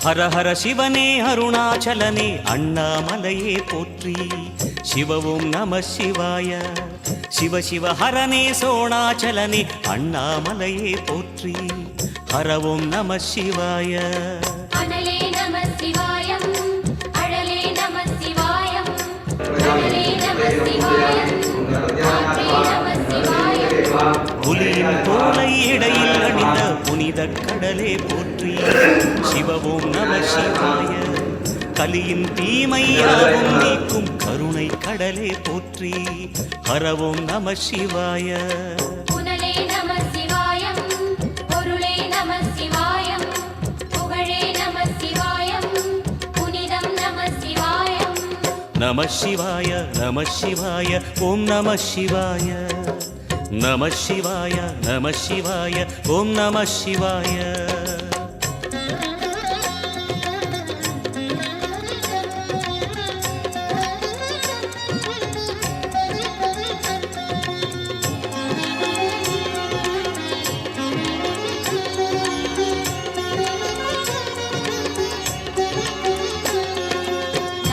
ஹர ஹர சிவனே அருணாச்சலனே அண்ணாமலையே போற்றி. சிவ ஓம் நம சிவாய. சிவ சிவ ஹரனே சோணாச்சலனே அண்ணாமலையே போற்றி. ஹர ஓம் நம சிவாய. அனலே நம சிவாயம், அழலே நம சிவாயம், அனலே நம சிவாயம், காற்றே நம சிவாயம். புலியின் தோலை இடையில் அணிந்த புனித கடலே போற்றி. சிவ ஓம் நம சிவாய. கலியின் தீமையாவும் நீக்கும் கருணை கடலே போற்றி. ஹர ஓம் நம சிவாய. புனலே நம சிவாயம், பொருளே நம சிவாயம், புகழே நம சிவாயம், புனிதம் நம சிவாயம். நம சிவாய நம சிவாய ஓம் நம சிவாய. நம சிவாய நம சிவாய ஓம் நம சிவாய.